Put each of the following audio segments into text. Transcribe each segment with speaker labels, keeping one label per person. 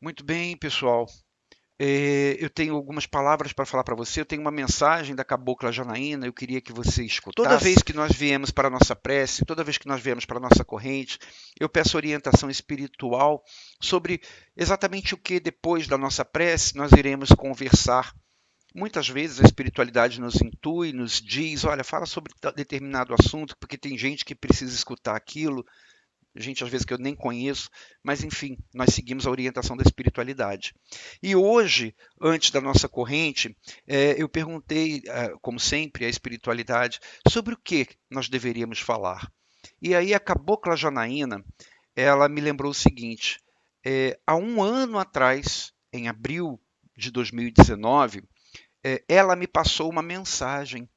Speaker 1: Muito bem, pessoal. Eu tenho algumas palavras para falar para você. Eu tenho uma mensagem da Cabocla Janaína. Eu queria que você escutasse. Toda vez que nós viemos para a nossa prece, toda vez que nós viemos para a nossa corrente, eu peço orientação espiritual sobre exatamente o que depois da nossa prece nós iremos conversar. Muitas vezes a espiritualidade nos intui, nos diz: olha, fala sobre determinado assunto, porque tem gente que precisa escutar aquilo, gente às vezes que eu nem conheço, mas enfim, nós seguimos a orientação da espiritualidade. E hoje, antes da nossa corrente, eu perguntei, como sempre, à espiritualidade sobre o que nós deveríamos falar. E aí a Cabocla Janaína, ela me lembrou o seguinte: há um ano atrás, em abril de 2019, ela me passou uma mensagem,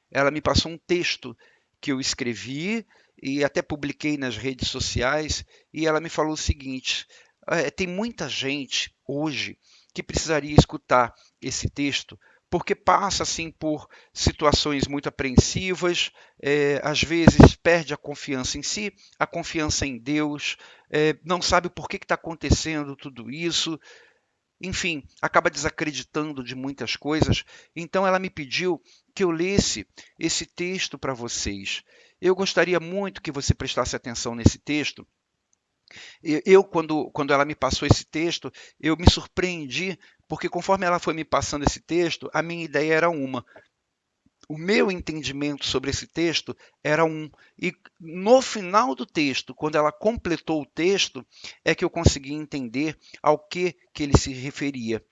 Speaker 1: ela me passou um texto que eu escrevi e até publiquei nas redes sociais, e ela me falou o seguinte: tem muita gente hoje que precisaria escutar esse texto, porque passa assim por situações muito apreensivas, às vezes perde a confiança em si, a confiança em Deus, não sabe por que está acontecendo tudo isso, enfim, acaba desacreditando de muitas coisas. Então ela me pediu que eu lesse esse texto para vocês. Eu gostaria muito que você prestasse atenção nesse texto. Quando ela me passou esse texto, eu me surpreendi, porque conforme ela foi me passando esse texto, a minha ideia era uma. O meu entendimento sobre esse texto era um. E no final do texto, quando ela completou o texto, é que eu consegui entender ao que ele se referia.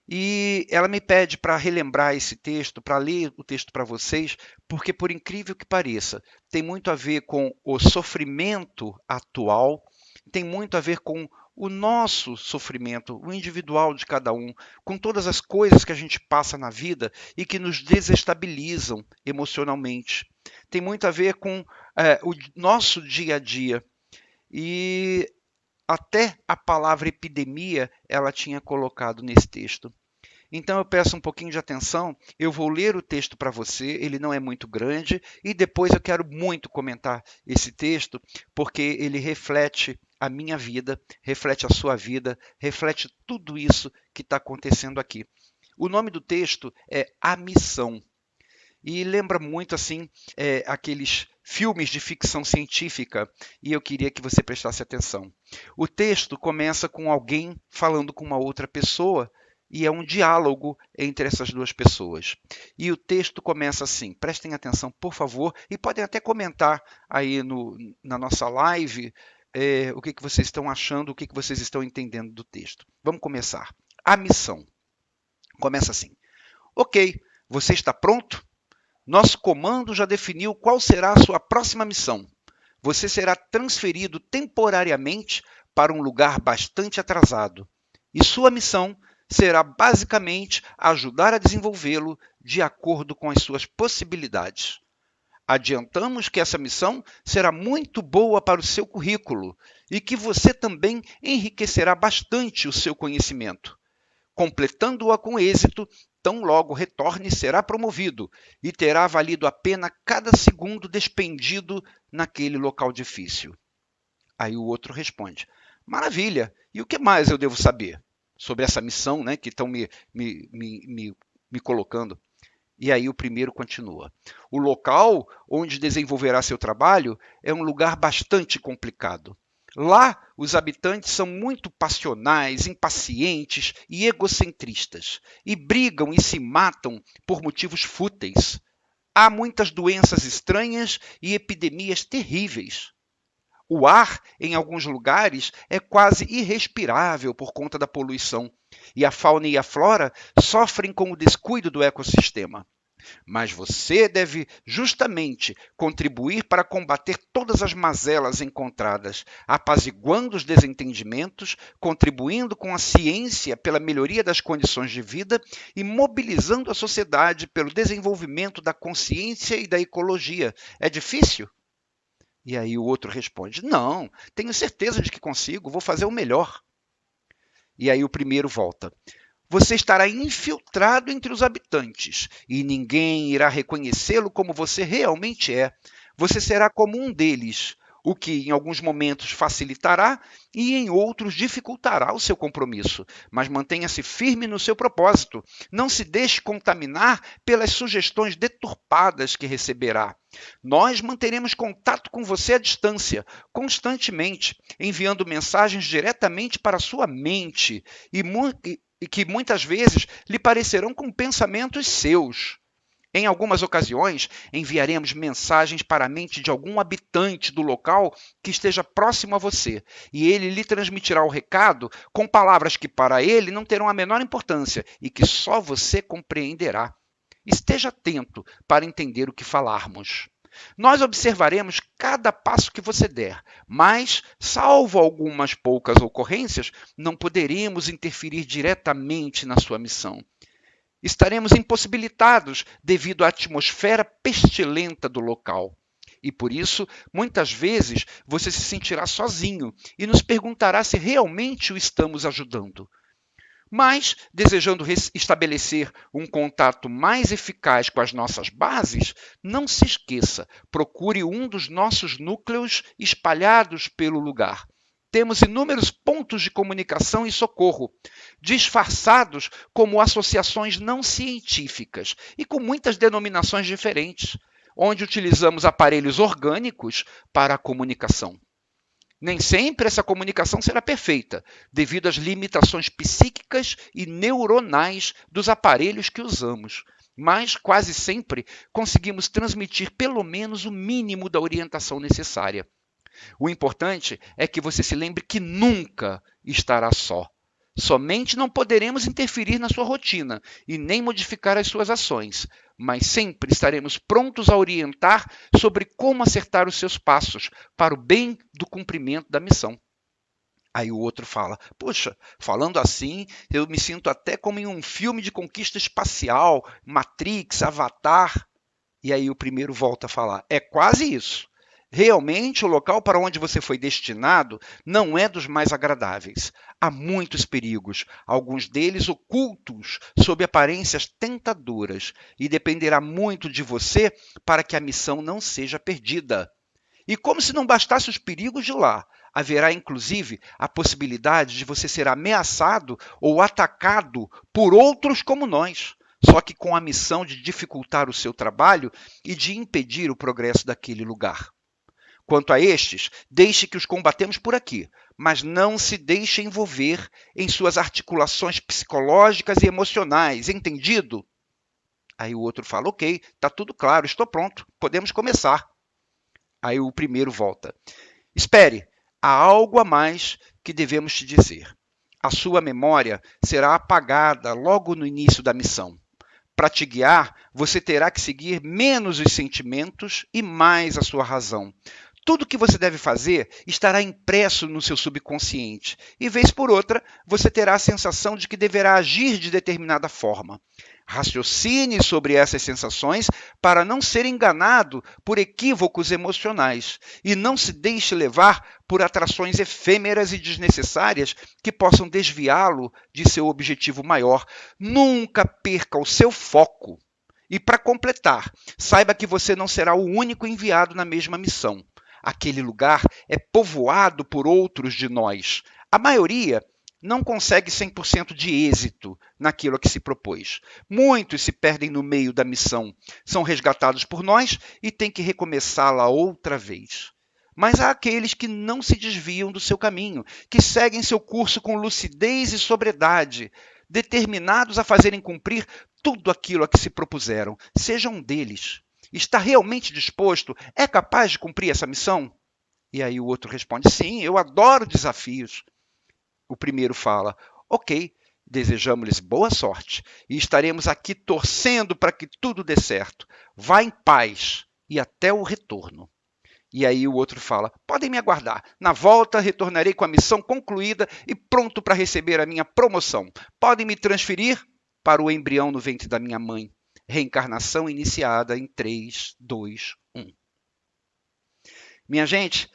Speaker 1: E ela me pede para relembrar esse texto, para ler o texto para vocês, porque, por incrível que pareça, tem muito a ver com o sofrimento atual, tem muito a ver com o nosso sofrimento, o individual de cada um, com todas as coisas que a gente passa na vida e que nos desestabilizam emocionalmente. Tem muito a ver com o nosso dia a dia. E até a palavra epidemia ela tinha colocado nesse texto. Então eu peço um pouquinho de atenção, eu vou ler o texto para você, ele não é muito grande, e depois eu quero muito comentar esse texto, porque ele reflete a minha vida, reflete a sua vida, reflete tudo isso que está acontecendo aqui. O nome do texto é A Missão. E lembra muito assim aqueles filmes de ficção científica, e eu queria que você prestasse atenção. O texto começa com alguém falando com uma outra pessoa, e é um diálogo entre essas duas pessoas. E o texto começa assim, prestem atenção, por favor, e podem até comentar aí na nossa live o que vocês estão achando, o que vocês estão entendendo do texto. Vamos começar. A missão. Começa assim. Ok, você está pronto? Nosso comando já definiu qual será a sua próxima missão. Você será transferido temporariamente para um lugar bastante atrasado. E sua missão será basicamente ajudar a desenvolvê-lo de acordo com as suas possibilidades. Adiantamos que essa missão será muito boa para o seu currículo e que você também enriquecerá bastante o seu conhecimento. Completando-a com êxito, tão logo retorne, será promovido e terá valido a pena cada segundo despendido naquele local difícil. Aí o outro responde: Maravilha, e o que mais eu devo saber sobre essa missão, né, que estão me colocando? E aí o primeiro continua. O local onde desenvolverá seu trabalho é um lugar bastante complicado. Lá, os habitantes são muito passionais, impacientes e egocentristas, e brigam e se matam por motivos fúteis. Há muitas doenças estranhas e epidemias terríveis. O ar, em alguns lugares, é quase irrespirável por conta da poluição, e a fauna e a flora sofrem com o descuido do ecossistema. Mas você deve justamente contribuir para combater todas as mazelas encontradas, apaziguando os desentendimentos, contribuindo com a ciência pela melhoria das condições de vida e mobilizando a sociedade pelo desenvolvimento da consciência e da ecologia. É difícil? E aí o outro responde: Não, tenho certeza de que consigo, vou fazer o melhor. E aí o primeiro volta: Você estará infiltrado entre os habitantes e ninguém irá reconhecê-lo como você realmente é. Você será como um deles, o que em alguns momentos facilitará e em outros dificultará o seu compromisso. Mas mantenha-se firme no seu propósito. Não se deixe contaminar pelas sugestões deturpadas que receberá. Nós manteremos contato com você à distância, constantemente, enviando mensagens diretamente para a sua mente e que muitas vezes lhe parecerão com pensamentos seus. Em algumas ocasiões, enviaremos mensagens para a mente de algum habitante do local que esteja próximo a você, e ele lhe transmitirá o recado com palavras que para ele não terão a menor importância e que só você compreenderá. Esteja atento para entender o que falarmos. Nós observaremos cada passo que você der, mas, salvo algumas poucas ocorrências, não poderemos interferir diretamente na sua missão. Estaremos impossibilitados devido à atmosfera pestilenta do local. E por isso, muitas vezes, você se sentirá sozinho e nos perguntará se realmente o estamos ajudando. Mas, desejando estabelecer um contato mais eficaz com as nossas bases, não se esqueça, procure um dos nossos núcleos espalhados pelo lugar. Temos inúmeros pontos de comunicação e socorro, disfarçados como associações não científicas e com muitas denominações diferentes, onde utilizamos aparelhos orgânicos para a comunicação. Nem sempre essa comunicação será perfeita, devido às limitações psíquicas e neuronais dos aparelhos que usamos, mas quase sempre conseguimos transmitir pelo menos o mínimo da orientação necessária. O importante é que você se lembre que nunca estará só. Somente não poderemos interferir na sua rotina e nem modificar as suas ações, mas sempre estaremos prontos a orientar sobre como acertar os seus passos para o bem do cumprimento da missão. Aí o outro fala, poxa, falando assim, eu me sinto até como em um filme de conquista espacial, Matrix, Avatar. E aí o primeiro volta a falar, é quase isso. Realmente, o local para onde você foi destinado não é dos mais agradáveis. Há muitos perigos, alguns deles ocultos sob aparências tentadoras, e dependerá muito de você para que a missão não seja perdida. E como se não bastasse os perigos de lá, haverá inclusive a possibilidade de você ser ameaçado ou atacado por outros como nós, só que com a missão de dificultar o seu trabalho e de impedir o progresso daquele lugar. Quanto a estes, deixe que os combatemos por aqui, mas não se deixe envolver em suas articulações psicológicas e emocionais, entendido? Aí o outro fala, ok, está tudo claro, estou pronto, podemos começar. Aí o primeiro volta. Espere, há algo a mais que devemos te dizer. A sua memória será apagada logo no início da missão. Para te guiar, você terá que seguir menos os sentimentos e mais a sua razão. Tudo o que você deve fazer estará impresso no seu subconsciente e, vez por outra, você terá a sensação de que deverá agir de determinada forma. Raciocine sobre essas sensações para não ser enganado por equívocos emocionais e não se deixe levar por atrações efêmeras e desnecessárias que possam desviá-lo de seu objetivo maior. Nunca perca o seu foco. E, para completar, saiba que você não será o único enviado na mesma missão. Aquele lugar é povoado por outros de nós. A maioria não consegue 100% de êxito naquilo a que se propôs. Muitos se perdem no meio da missão, são resgatados por nós e têm que recomeçá-la outra vez. Mas há aqueles que não se desviam do seu caminho, que seguem seu curso com lucidez e sobriedade, determinados a fazerem cumprir tudo aquilo a que se propuseram. Seja um deles. Está realmente disposto? É capaz de cumprir essa missão? E aí o outro responde, sim, eu adoro desafios. O primeiro fala, ok, desejamos-lhes boa sorte e estaremos aqui torcendo para que tudo dê certo. Vá em paz e até o retorno. E aí o outro fala, podem me aguardar. Na volta, retornarei com a missão concluída e pronto para receber a minha promoção. Podem me transferir para o embrião no ventre da minha mãe. Reencarnação iniciada em 3, 2, 1. Minha gente,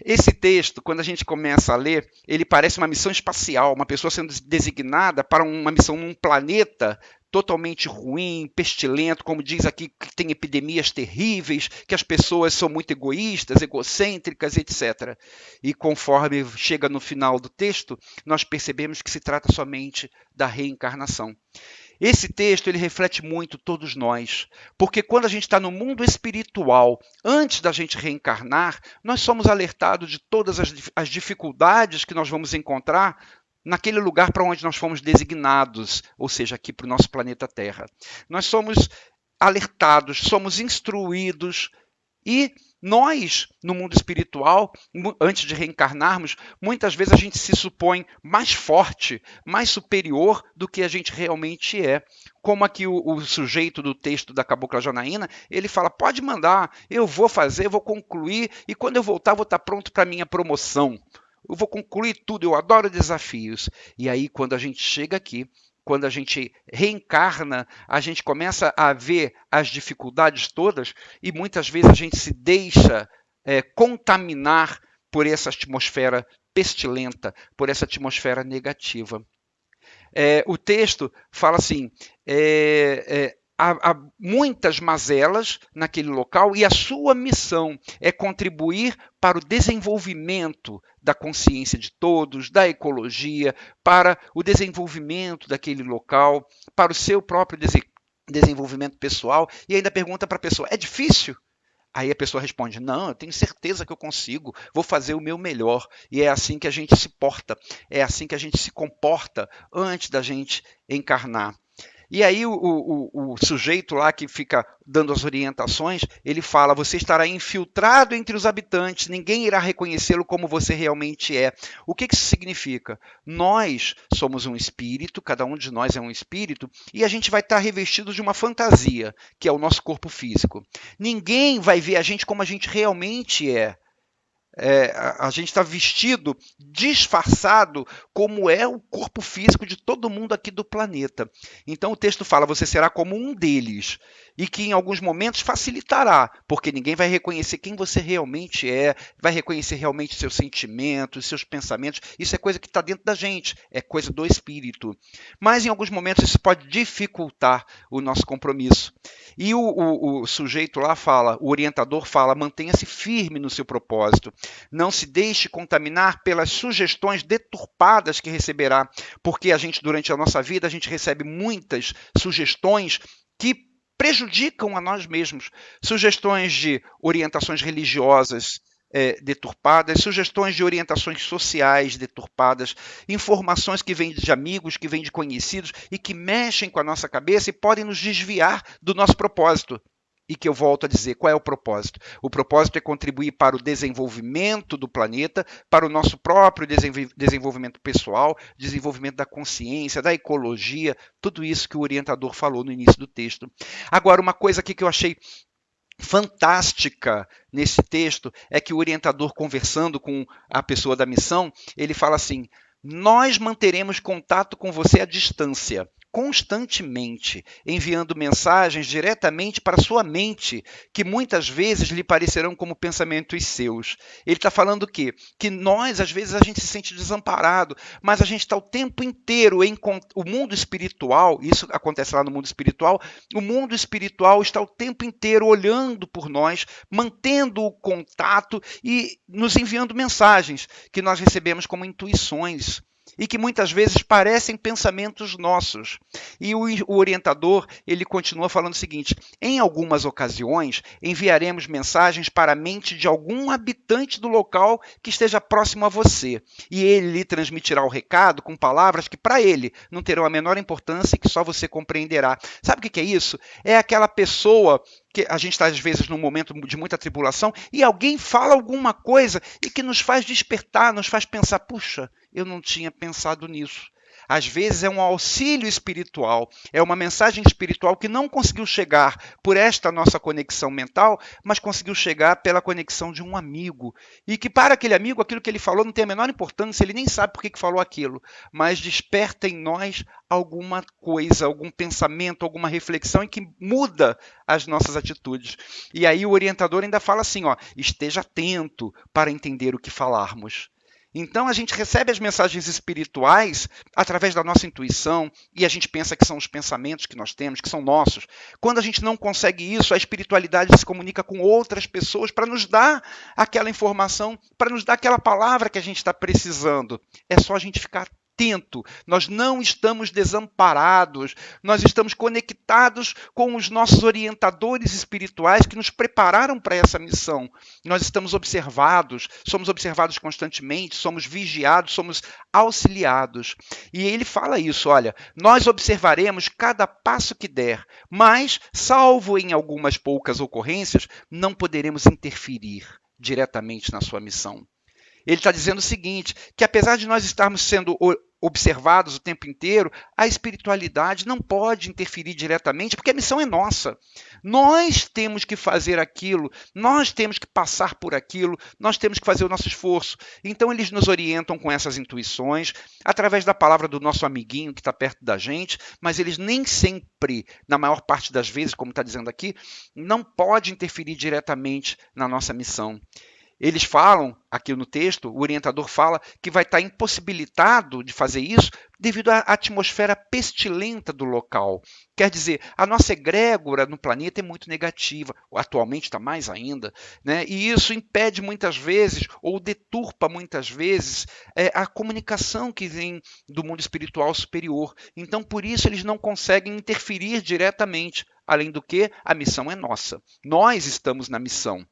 Speaker 1: esse texto, quando a gente começa a ler, ele parece uma missão espacial, uma pessoa sendo designada para uma missão num planeta totalmente ruim, pestilento, como diz aqui, que tem epidemias terríveis, que as pessoas são muito egoístas, egocêntricas, etc. E conforme chega no final do texto, nós percebemos que se trata somente da reencarnação. Esse texto ele reflete muito todos nós, porque quando a gente está no mundo espiritual, antes da gente reencarnar, nós somos alertados de todas as dificuldades que nós vamos encontrar naquele lugar para onde nós fomos designados, ou seja, aqui para o nosso planeta Terra. Nós somos alertados, somos instruídos e nós, no mundo espiritual, antes de reencarnarmos, muitas vezes a gente se supõe mais forte, mais superior do que a gente realmente é. Como aqui o sujeito do texto da Cabocla Janaína, ele fala, pode mandar, eu vou fazer, vou concluir, e quando eu voltar vou estar pronto para a minha promoção. Eu vou concluir tudo, eu adoro desafios. E aí, quando a gente chega aqui, quando a gente reencarna, a gente começa a ver as dificuldades todas e muitas vezes a gente se deixa contaminar por essa atmosfera pestilenta, por essa atmosfera negativa. O texto fala assim, há muitas mazelas naquele local e a sua missão é contribuir para o desenvolvimento da consciência de todos, da ecologia, para o desenvolvimento daquele local, para o seu próprio desenvolvimento pessoal. E ainda pergunta para a pessoa, é difícil? Aí a pessoa responde, não, eu tenho certeza que eu consigo, vou fazer o meu melhor. E é assim que a gente se porta, é assim que a gente se comporta antes da gente encarnar. E aí o sujeito lá que fica dando as orientações, ele fala, você estará infiltrado entre os habitantes, ninguém irá reconhecê-lo como você realmente é. O que isso significa? Nós somos um espírito, cada um de nós é um espírito, e a gente vai estar revestido de uma fantasia, que é o nosso corpo físico. Ninguém vai ver a gente como a gente realmente é. A gente está vestido, disfarçado, como é o corpo físico de todo mundo aqui do planeta. Então o texto fala, você será como um deles, e que em alguns momentos facilitará, porque ninguém vai reconhecer quem você realmente é, vai reconhecer realmente seus sentimentos, seus pensamentos, isso é coisa que está dentro da gente, é coisa do espírito. Mas em alguns momentos isso pode dificultar o nosso compromisso. E o sujeito lá fala, o orientador fala, mantenha-se firme no seu propósito. Não se deixe contaminar pelas sugestões deturpadas que receberá, porque durante a nossa vida, a gente recebe muitas sugestões que prejudicam a nós mesmos. Sugestões de orientações religiosas deturpadas, sugestões de orientações sociais deturpadas, informações que vêm de amigos, que vêm de conhecidos e que mexem com a nossa cabeça e podem nos desviar do nosso propósito. E que eu volto a dizer, qual é o propósito? O propósito é contribuir para o desenvolvimento do planeta, para o nosso próprio desenvolvimento pessoal, desenvolvimento da consciência, da ecologia, tudo isso que o orientador falou no início do texto. Agora, uma coisa aqui que eu achei fantástica nesse texto é que o orientador, conversando com a pessoa da missão, ele fala assim, nós manteremos contato com você à distância, constantemente, enviando mensagens diretamente para sua mente, que muitas vezes lhe parecerão como pensamentos seus. Ele está falando o quê? Que nós, às vezes, a gente se sente desamparado, mas a gente está o tempo inteiro o mundo espiritual, isso acontece lá no mundo espiritual, o mundo espiritual está o tempo inteiro olhando por nós, mantendo o contato e nos enviando mensagens que nós recebemos como intuições e que muitas vezes parecem pensamentos nossos. E o orientador, ele continua falando o seguinte, em algumas ocasiões, enviaremos mensagens para a mente de algum habitante do local que esteja próximo a você, e ele lhe transmitirá o recado com palavras que para ele não terão a menor importância e que só você compreenderá. Sabe o que é isso? É aquela pessoa que a gente está, às vezes, num momento de muita tribulação e alguém fala alguma coisa e que nos faz despertar, nos faz pensar, puxa, eu não tinha pensado nisso. Às vezes é um auxílio espiritual, é uma mensagem espiritual que não conseguiu chegar por esta nossa conexão mental, mas conseguiu chegar pela conexão de um amigo. E que para aquele amigo, aquilo que ele falou não tem a menor importância, ele nem sabe por que falou aquilo, mas desperta em nós alguma coisa, algum pensamento, alguma reflexão e que muda as nossas atitudes. E aí o orientador ainda fala assim, esteja atento para entender o que falarmos. Então a gente recebe as mensagens espirituais através da nossa intuição e a gente pensa que são os pensamentos que nós temos, que são nossos. Quando a gente não consegue isso, a espiritualidade se comunica com outras pessoas para nos dar aquela informação, para nos dar aquela palavra que a gente está precisando. É só a gente ficar atento, nós não estamos desamparados, nós estamos conectados com os nossos orientadores espirituais que nos prepararam para essa missão. Nós estamos observados, somos observados constantemente, somos vigiados, somos auxiliados. E ele fala isso, olha, nós observaremos cada passo que der, mas, salvo em algumas poucas ocorrências, não poderemos interferir diretamente na sua missão. Ele está dizendo o seguinte, que apesar de nós estarmos sendo observados o tempo inteiro, a espiritualidade não pode interferir diretamente, porque a missão é nossa. Nós temos que fazer aquilo, nós temos que passar por aquilo, nós temos que fazer o nosso esforço. Então, eles nos orientam com essas intuições, através da palavra do nosso amiguinho que está perto da gente, mas eles nem sempre, na maior parte das vezes, como está dizendo aqui, não pode interferir diretamente na nossa missão. Eles falam, aqui no texto, o orientador fala que vai estar impossibilitado de fazer isso devido à atmosfera pestilenta do local. Quer dizer, a nossa egrégora no planeta é muito negativa, atualmente está mais ainda, né? E isso impede muitas vezes, ou deturpa muitas vezes, a comunicação que vem do mundo espiritual superior. Então, por isso, eles não conseguem interferir diretamente, além do que a missão é nossa. Nós estamos na missão.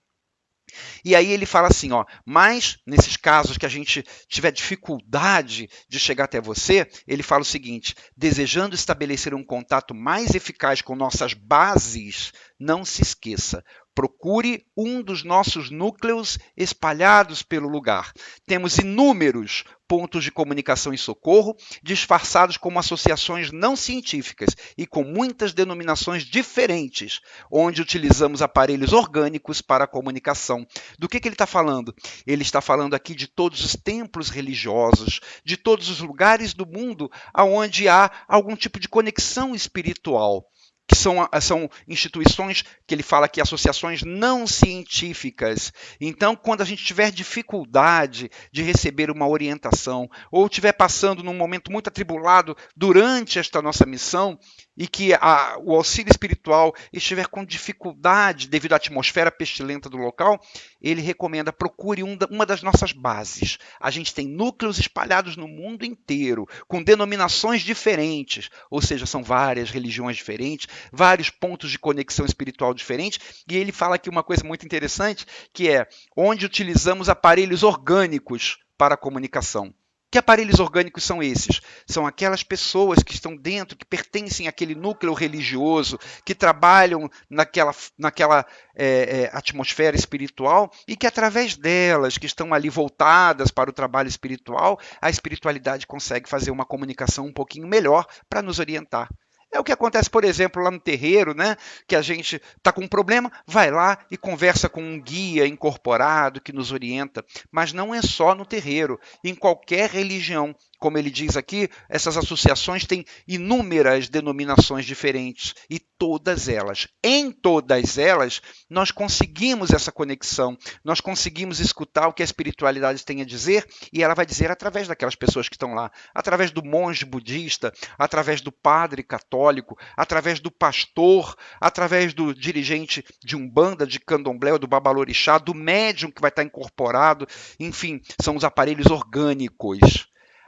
Speaker 1: E aí ele fala assim, ó, mas nesses casos que a gente tiver dificuldade de chegar até você, ele fala o seguinte, desejando estabelecer um contato mais eficaz com nossas bases, não se esqueça, procure um dos nossos núcleos espalhados pelo lugar. Temos inúmeros pontos de comunicação e socorro, disfarçados como associações não científicas e com muitas denominações diferentes, onde utilizamos aparelhos orgânicos para a comunicação. Do que ele está falando? Ele está falando aqui de todos os templos religiosos, de todos os lugares do mundo onde há algum tipo de conexão espiritual, que são instituições que ele fala aqui, associações não científicas. Então, quando a gente tiver dificuldade de receber uma orientação, ou estiver passando num momento muito atribulado durante esta nossa missão, e que o auxílio espiritual estiver com dificuldade devido à atmosfera pestilenta do local, ele recomenda, procure uma das nossas bases. A gente tem núcleos espalhados no mundo inteiro, com denominações diferentes, ou seja, são várias religiões diferentes, vários pontos de conexão espiritual diferentes, e ele fala aqui uma coisa muito interessante, que é onde utilizamos aparelhos orgânicos para a comunicação. Que aparelhos orgânicos são esses? São aquelas pessoas que estão dentro, que pertencem àquele núcleo religioso, que trabalham naquela atmosfera espiritual e que através delas, que estão ali voltadas para o trabalho espiritual, a espiritualidade consegue fazer uma comunicação um pouquinho melhor para nos orientar. É o que acontece, por exemplo, lá no terreiro, né? Que a gente está com um problema, vai lá e conversa com um guia incorporado que nos orienta. Mas não é só no terreiro, em qualquer religião. Como ele diz aqui, essas associações têm inúmeras denominações diferentes e em todas elas, nós conseguimos essa conexão, nós conseguimos escutar o que a espiritualidade tem a dizer e ela vai dizer através daquelas pessoas que estão lá, através do monge budista, através do padre católico, através do pastor, através do dirigente de umbanda, de candomblé ou do babalorixá, do médium que vai estar incorporado, enfim, são os aparelhos orgânicos.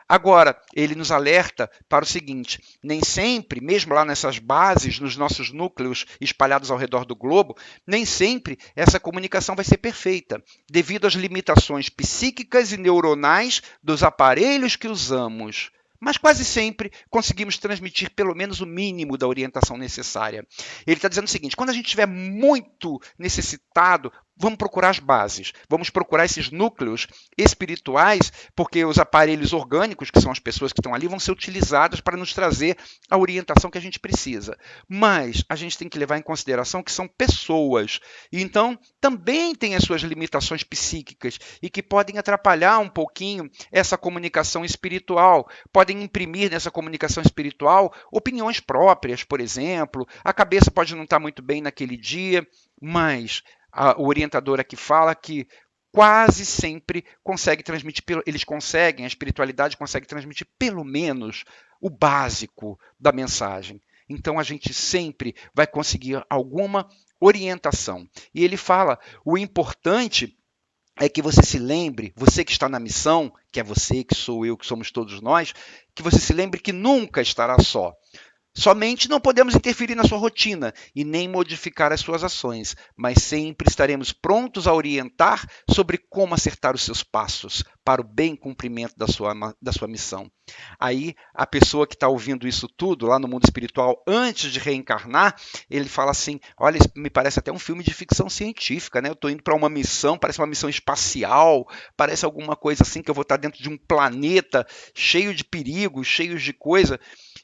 Speaker 1: Agora, ele nos alerta para o seguinte, nem sempre, mesmo lá nessas bases, nos nossos núcleos espalhados ao redor do globo, nem sempre essa comunicação vai ser perfeita, devido às limitações psíquicas e neuronais dos aparelhos que usamos. Mas quase sempre conseguimos transmitir pelo menos o mínimo da orientação necessária. Ele está dizendo o seguinte, quando a gente estiver muito necessitado, vamos procurar as bases, vamos procurar esses núcleos espirituais, porque os aparelhos orgânicos, que são as pessoas que estão ali, vão ser utilizados para nos trazer a orientação que a gente precisa. Mas a gente tem que levar em consideração que são pessoas, e então também tem as suas limitações psíquicas e que podem atrapalhar um pouquinho essa comunicação espiritual, podem imprimir nessa comunicação espiritual opiniões próprias, por exemplo, a cabeça pode não estar muito bem naquele dia, mas o orientador aqui fala que quase sempre consegue transmitir, a espiritualidade consegue transmitir pelo menos o básico da mensagem. Então a gente sempre vai conseguir alguma orientação. E ele fala, o importante é que você se lembre, você que está na missão, que é você, que sou eu, que somos todos nós, que você se lembre que nunca estará só. Somente não podemos interferir na sua rotina e nem modificar as suas ações, mas sempre estaremos prontos a orientar sobre como acertar os seus passos para o bem cumprimento da sua missão. Aí, a pessoa que está ouvindo isso tudo lá no mundo espiritual, antes de reencarnar, ele fala assim, olha, isso me parece até um filme de ficção científica, né? Eu estou indo para uma missão, parece uma missão espacial, parece alguma coisa assim, que eu vou estar dentro de um planeta cheio de perigos, cheio de coisa.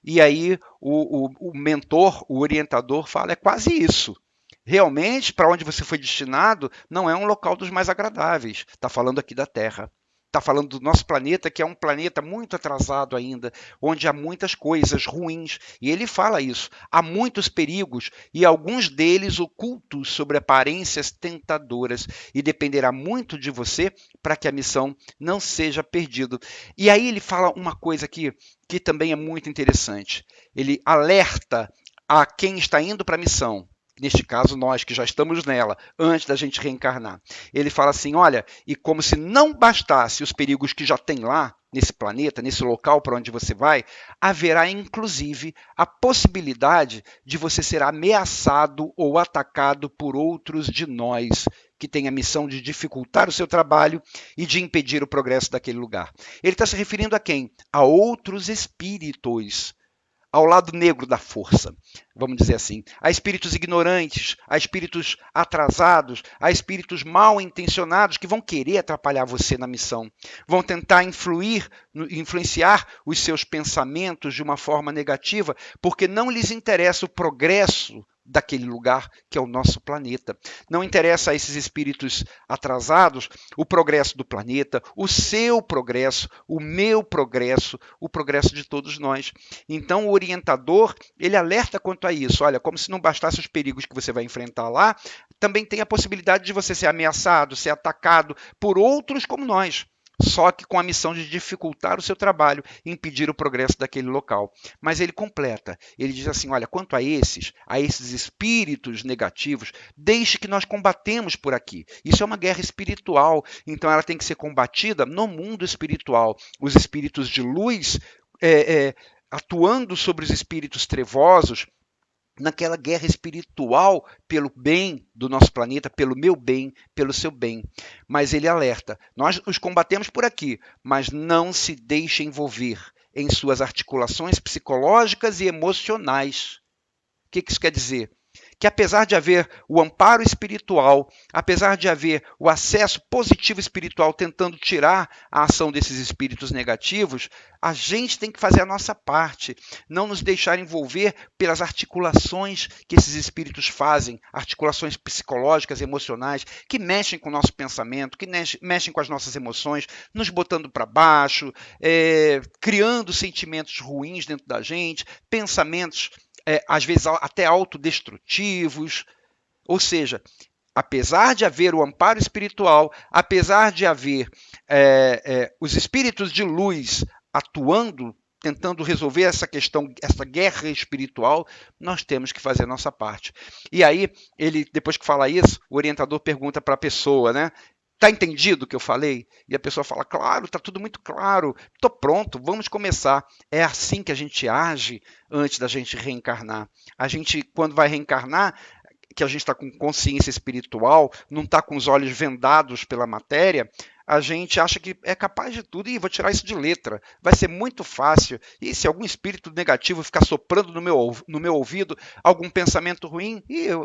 Speaker 1: E aí o mentor, o orientador fala, é quase isso. Realmente, para onde você foi destinado, não é um local dos mais agradáveis. Está falando aqui da Terra. Está falando do nosso planeta, que é um planeta muito atrasado ainda, onde há muitas coisas ruins. E ele fala isso. Há muitos perigos e alguns deles ocultos sobre aparências tentadoras. E dependerá muito de você para que a missão não seja perdida. E aí ele fala uma coisa aqui que também é muito interessante. Ele alerta a quem está indo para a missão. Neste caso, nós que já estamos nela, antes da gente reencarnar. Ele fala assim, olha, e como se não bastasse os perigos que já tem lá, nesse planeta, nesse local para onde você vai, haverá inclusive a possibilidade de você ser ameaçado ou atacado por outros de nós, que têm a missão de dificultar o seu trabalho e de impedir o progresso daquele lugar. Ele está se referindo a quem? A outros espíritos, ao lado negro da força, vamos dizer assim, a espíritos ignorantes, a espíritos atrasados, a espíritos mal intencionados que vão querer atrapalhar você na missão, vão tentar influenciar os seus pensamentos de uma forma negativa, porque não lhes interessa o progresso daquele lugar que é o nosso planeta. Não interessa a esses espíritos atrasados o progresso do planeta, o seu progresso, o meu progresso, o progresso de todos nós. Então o orientador, ele alerta quanto a isso. Olha, como se não bastasse os perigos que você vai enfrentar lá, também tem a possibilidade de você ser ameaçado, ser atacado por outros como nós, só que com a missão de dificultar o seu trabalho e impedir o progresso daquele local. Mas ele completa, ele diz assim, olha, quanto a esses espíritos negativos, deixe que nós combatemos por aqui. Isso é uma guerra espiritual, então ela tem que ser combatida no mundo espiritual. Os espíritos de luz atuando sobre os espíritos trevosos, naquela guerra espiritual pelo bem do nosso planeta, pelo meu bem, pelo seu bem. Mas ele alerta, nós os combatemos por aqui, mas não se deixe envolver em suas articulações psicológicas e emocionais. O que isso quer dizer? Que apesar de haver o amparo espiritual, apesar de haver o acesso positivo espiritual tentando tirar a ação desses espíritos negativos, a gente tem que fazer a nossa parte, não nos deixar envolver pelas articulações que esses espíritos fazem, articulações psicológicas, emocionais, que mexem com o nosso pensamento, que mexem com as nossas emoções, nos botando para baixo, criando sentimentos ruins dentro da gente, pensamentos às vezes até autodestrutivos. Ou seja, apesar de haver o amparo espiritual, apesar de haver os espíritos de luz atuando, tentando resolver essa questão, essa guerra espiritual, nós temos que fazer a nossa parte. E aí, ele, depois que fala isso, o orientador pergunta para a pessoa, né? Está entendido o que eu falei? E a pessoa fala, claro, está tudo muito claro, estou pronto, vamos começar. É assim que a gente age antes da gente reencarnar. A gente, quando vai reencarnar, que a gente está com consciência espiritual, não está com os olhos vendados pela matéria, a gente acha que é capaz de tudo e vou tirar isso de letra. Vai ser muito fácil. E se algum espírito negativo ficar soprando no meu ouvido algum pensamento ruim,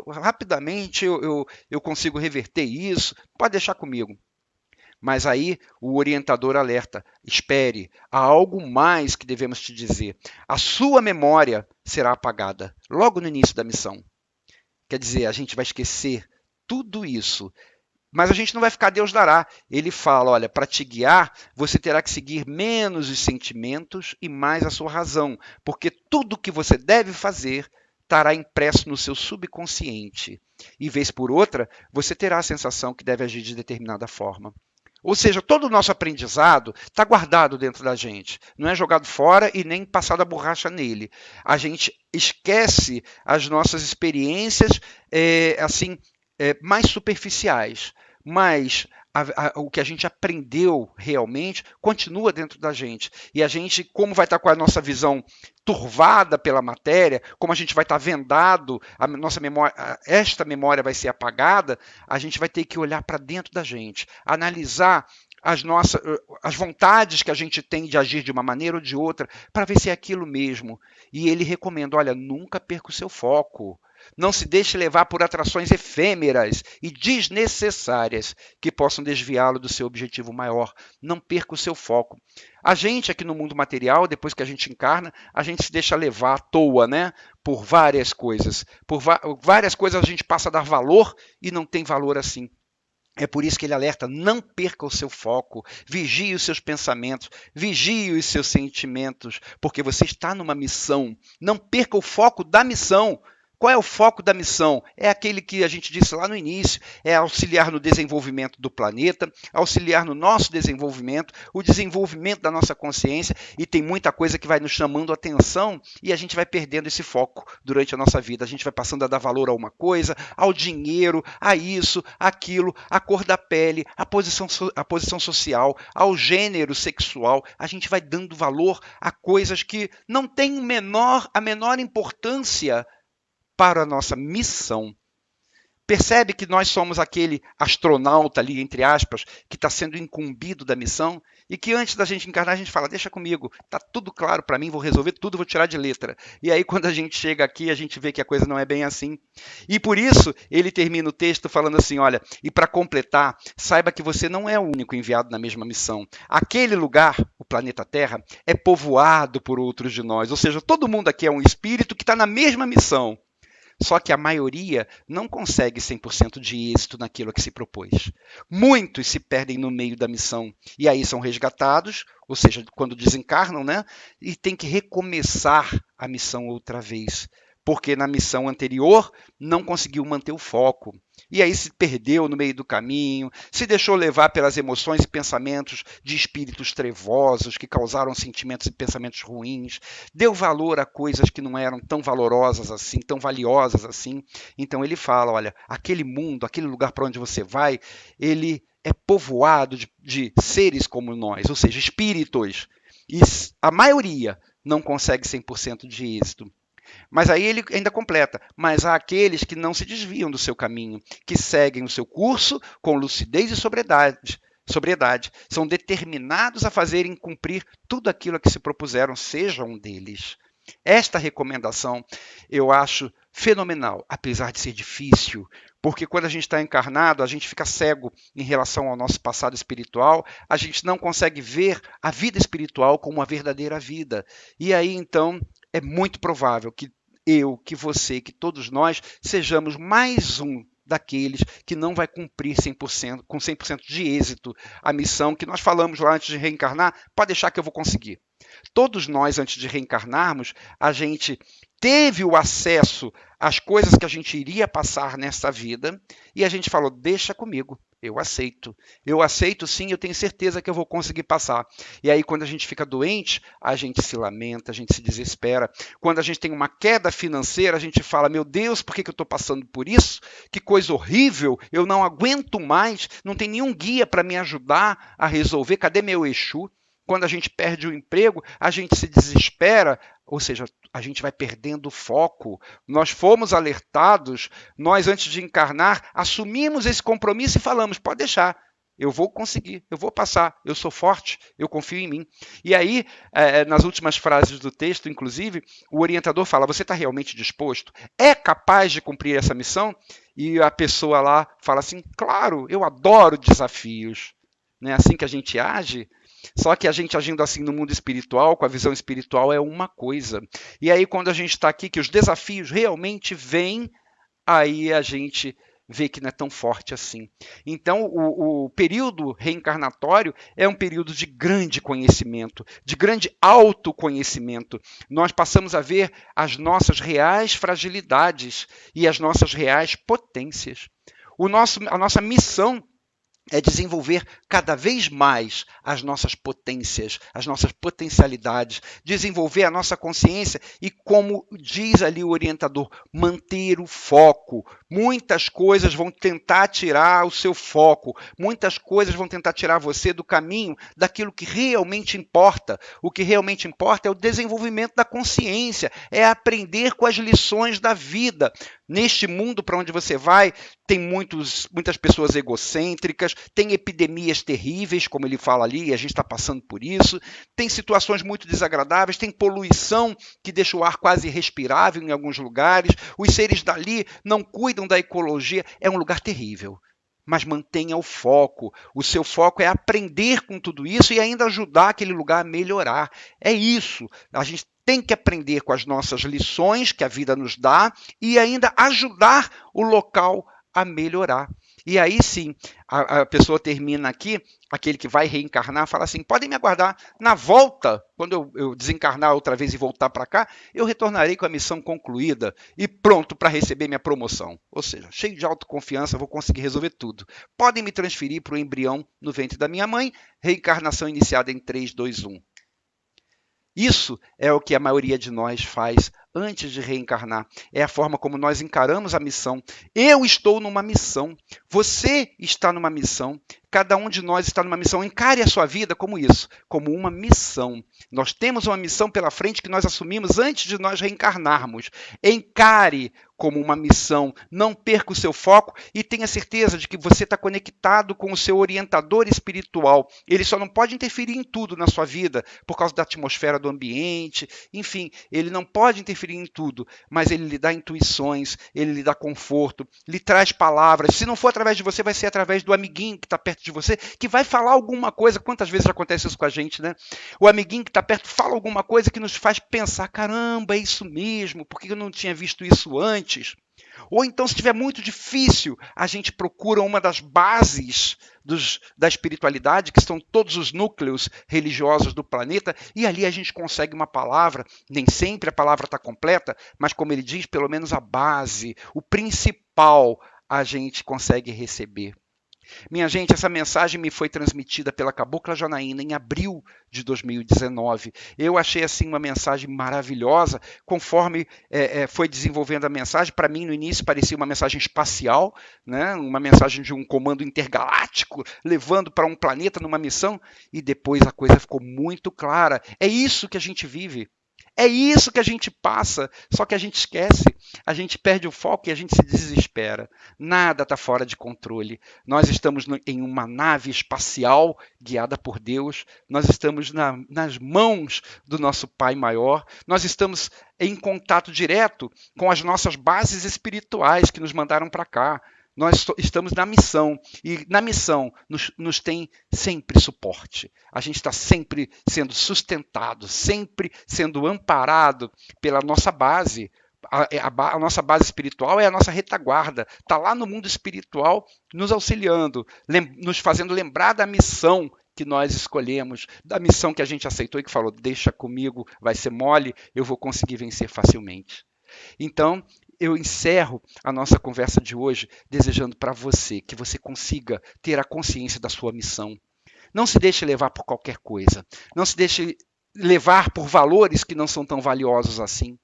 Speaker 1: rapidamente eu consigo reverter isso. Pode deixar comigo. Mas aí o orientador alerta, espere, há algo mais que devemos te dizer. A sua memória será apagada logo no início da missão. Quer dizer, a gente vai esquecer tudo isso. Mas a gente não vai ficar Deus dará. Ele fala, olha, para te guiar, você terá que seguir menos os sentimentos e mais a sua razão, porque tudo o que você deve fazer estará impresso no seu subconsciente. e vez por outra, você terá a sensação que deve agir de determinada forma. Ou seja, todo o nosso aprendizado está guardado dentro da gente, não é jogado fora e nem passado a borracha nele. A gente esquece as nossas experiências mais superficiais, mas o que a gente aprendeu realmente continua dentro da gente. E a gente, como vai estar com a nossa visão turvada pela matéria, como a gente vai estar vendado, a nossa memória, esta memória vai ser apagada, a gente vai ter que olhar para dentro da gente, analisar as vontades que a gente tem de agir de uma maneira ou de outra, para ver se é aquilo mesmo. E ele recomenda, olha, nunca perca o seu foco. Não se deixe levar por atrações efêmeras e desnecessárias que possam desviá-lo do seu objetivo maior. Não perca o seu foco. A gente aqui no mundo material, depois que a gente encarna, a gente se deixa levar à toa, né? Por várias coisas. Por várias coisas a gente passa a dar valor e não tem valor assim. É por isso que ele alerta, não perca o seu foco, vigie os seus pensamentos, vigie os seus sentimentos, porque você está numa missão. Não perca o foco da missão. Qual é o foco da missão? É aquele que a gente disse lá no início, é auxiliar no desenvolvimento do planeta, auxiliar no nosso desenvolvimento, o desenvolvimento da nossa consciência, e tem muita coisa que vai nos chamando a atenção e a gente vai perdendo esse foco durante a nossa vida. A gente vai passando a dar valor a uma coisa, ao dinheiro, a isso, aquilo, a cor da pele, a posição social, ao gênero sexual. A gente vai dando valor a coisas que não têm a menor importância para a nossa missão. Percebe que nós somos aquele astronauta ali, entre aspas, que está sendo incumbido da missão e que antes da gente encarnar a gente fala, deixa comigo, está tudo claro para mim, vou resolver tudo, vou tirar de letra. E aí quando a gente chega aqui a gente vê que a coisa não é bem assim. E por isso ele termina o texto falando assim, olha, e para completar, saiba que você não é o único enviado na mesma missão. Aquele lugar, o planeta Terra, é povoado por outros de nós, ou seja, todo mundo aqui é um espírito que está na mesma missão. Só que a maioria não consegue 100% de êxito naquilo a que se propôs. Muitos se perdem no meio da missão e aí são resgatados, ou seja, quando desencarnam, né? E tem que recomeçar a missão outra vez, porque na missão anterior não conseguiu manter o foco. E aí se perdeu no meio do caminho, se deixou levar pelas emoções e pensamentos de espíritos trevosos que causaram sentimentos e pensamentos ruins, deu valor a coisas que não eram tão valorosas assim, tão valiosas assim. Então ele fala, olha, aquele mundo, aquele lugar para onde você vai, ele é povoado de seres como nós, ou seja, espíritos. E a maioria não consegue 100% de êxito. Mas aí ele ainda completa, mas há aqueles que não se desviam do seu caminho, que seguem o seu curso com lucidez e sobriedade, são determinados a fazerem cumprir tudo aquilo a que se propuseram, seja um deles. Esta recomendação eu acho fenomenal, apesar de ser difícil, porque quando a gente está encarnado, a gente fica cego em relação ao nosso passado espiritual, a gente não consegue ver a vida espiritual como uma verdadeira vida. E aí, então, é muito provável que eu, que você, que todos nós sejamos mais um daqueles que não vai cumprir 100%, com 100% de êxito a missão que nós falamos lá antes de reencarnar, pode deixar que eu vou conseguir. Todos nós, antes de reencarnarmos, a gente teve o acesso às coisas que a gente iria passar nessa vida e a gente falou, deixa comigo, eu aceito sim, eu tenho certeza que eu vou conseguir passar. E aí quando a gente fica doente, a gente se lamenta, a gente se desespera. Quando a gente tem uma queda financeira, a gente fala, meu Deus, por que eu estou passando por isso? Que coisa horrível, eu não aguento mais, não tem nenhum guia para me ajudar a resolver, cadê meu Exu? Quando a gente perde o emprego, a gente se desespera, ou seja, a gente vai perdendo o foco. Nós fomos alertados, nós antes de encarnar, assumimos esse compromisso e falamos, pode deixar, eu vou conseguir, eu vou passar, eu sou forte, eu confio em mim. E aí, nas últimas frases do texto, inclusive, o orientador fala, você está realmente disposto? É capaz de cumprir essa missão? E a pessoa lá fala assim, claro, eu adoro desafios. Não é assim que a gente age? Só que a gente agindo assim no mundo espiritual, com a visão espiritual, é uma coisa. E aí, quando a gente está aqui, que os desafios realmente vêm, aí a gente vê que não é tão forte assim. Então, o período reencarnatório é um período de grande conhecimento, de grande autoconhecimento. Nós passamos a ver as nossas reais fragilidades e as nossas reais potências. A nossa missão é desenvolver cada vez mais as nossas potências, as nossas potencialidades, desenvolver a nossa consciência e, como diz ali o orientador, manter o foco. Muitas coisas vão tentar tirar o seu foco, muitas coisas vão tentar tirar você do caminho daquilo que realmente importa. O que realmente importa é o desenvolvimento da consciência, é aprender com as lições da vida. Neste mundo para onde você vai, tem muitas pessoas egocêntricas, tem epidemias terríveis, como ele fala ali, e a gente está passando por isso, tem situações muito desagradáveis, tem poluição que deixa o ar quase irrespirável em alguns lugares, os seres dali não cuidam da ecologia, é um lugar terrível. Mas mantenha o foco. O seu foco é aprender com tudo isso e ainda ajudar aquele lugar a melhorar. É isso. A gente tem que aprender com as nossas lições que a vida nos dá e ainda ajudar o local a melhorar. E aí sim, a pessoa termina aqui, aquele que vai reencarnar, fala assim, podem me aguardar na volta, quando eu desencarnar outra vez e voltar para cá, eu retornarei com a missão concluída e pronto para receber minha promoção. Ou seja, cheio de autoconfiança, vou conseguir resolver tudo. Podem me transferir para o embrião no ventre da minha mãe, reencarnação iniciada em 3, 2, 1. Isso é o que a maioria de nós faz antes de reencarnar. É a forma como nós encaramos a missão. Eu estou numa missão. Você está numa missão. Cada um de nós está numa missão. Encare a sua vida como isso, como uma missão. Nós temos uma missão pela frente que nós assumimos antes de nós reencarnarmos. Encare como uma missão. Não perca o seu foco e tenha certeza de que você está conectado com o seu orientador espiritual. Ele só não pode interferir em tudo na sua vida por causa da atmosfera do ambiente. Enfim, ele não pode interferir em tudo, mas ele lhe dá intuições, ele lhe dá conforto, lhe traz palavras. Se não for através de você, vai ser através do amiguinho que está perto de você, que vai falar alguma coisa. Quantas vezes acontece isso com a gente, né? O amiguinho que está perto fala alguma coisa que nos faz pensar, caramba, é isso mesmo, por que eu não tinha visto isso antes? Ou então, se estiver muito difícil, a gente procura uma das bases da espiritualidade, que são todos os núcleos religiosos do planeta, e ali a gente consegue uma palavra. Nem sempre a palavra está completa, mas como ele diz, pelo menos a base, o principal, a gente consegue receber. Minha gente, essa mensagem me foi transmitida pela Cabocla Janaína em abril de 2019. Eu achei assim uma mensagem maravilhosa, conforme foi desenvolvendo a mensagem. Para mim, no início, parecia uma mensagem espacial, né? Uma mensagem de um comando intergaláctico, levando para um planeta numa missão, e depois a coisa ficou muito clara. É isso que a gente vive. É isso que a gente passa, só que a gente esquece, a gente perde o foco e a gente se desespera. Nada está fora de controle. Nós estamos em uma nave espacial guiada por Deus, nós estamos nas mãos do nosso Pai Maior, nós estamos em contato direto com as nossas bases espirituais que nos mandaram para cá. Nós estamos na missão, e na missão nos tem sempre suporte. A gente está sempre sendo sustentado, sempre sendo amparado pela nossa base. A nossa base espiritual é a nossa retaguarda, está lá no mundo espiritual nos auxiliando, nos fazendo lembrar da missão que nós escolhemos, da missão que a gente aceitou e que falou, deixa comigo, vai ser mole, eu vou conseguir vencer facilmente. Então, eu encerro a nossa conversa de hoje desejando para você que você consiga ter a consciência da sua missão. Não se deixe levar por qualquer coisa. Não se deixe levar por valores que não são tão valiosos assim.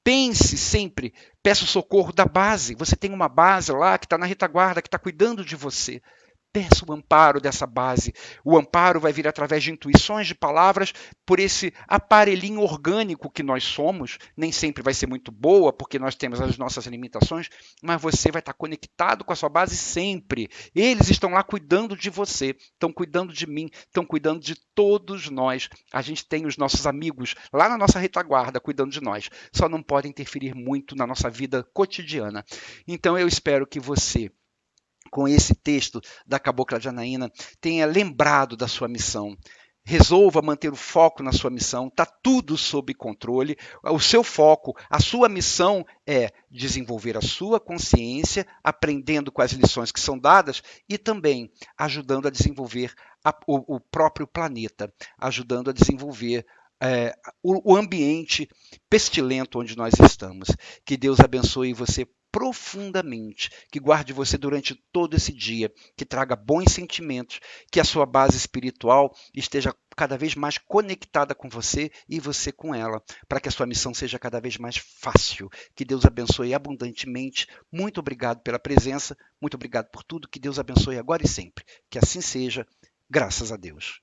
Speaker 1: Pense sempre, peça o socorro da base. Você tem uma base lá que está na retaguarda, que está cuidando de você. Peça o amparo dessa base. O amparo vai vir através de intuições, de palavras, por esse aparelhinho orgânico que nós somos. Nem sempre vai ser muito boa, porque nós temos as nossas limitações, mas você vai estar conectado com a sua base sempre. Eles estão lá cuidando de você, estão cuidando de mim, estão cuidando de todos nós. A gente tem os nossos amigos lá na nossa retaguarda cuidando de nós. Só não podem interferir muito na nossa vida cotidiana. Então eu espero que você, com esse texto da Cabocla Janaína, tenha lembrado da sua missão. resolva manter o foco na sua missão, está tudo sob controle. O seu foco, a sua missão é desenvolver a sua consciência, aprendendo com as lições que são dadas e também ajudando a desenvolver o próprio planeta, ajudando a desenvolver o ambiente pestilento onde nós estamos. Que Deus abençoe você profundamente, que guarde você durante todo esse dia, que traga bons sentimentos, que a sua base espiritual esteja cada vez mais conectada com você e você com ela, para que a sua missão seja cada vez mais fácil. Que Deus abençoe abundantemente. Muito obrigado pela presença, muito obrigado por tudo. Que Deus abençoe agora e sempre. Que assim seja, graças a Deus.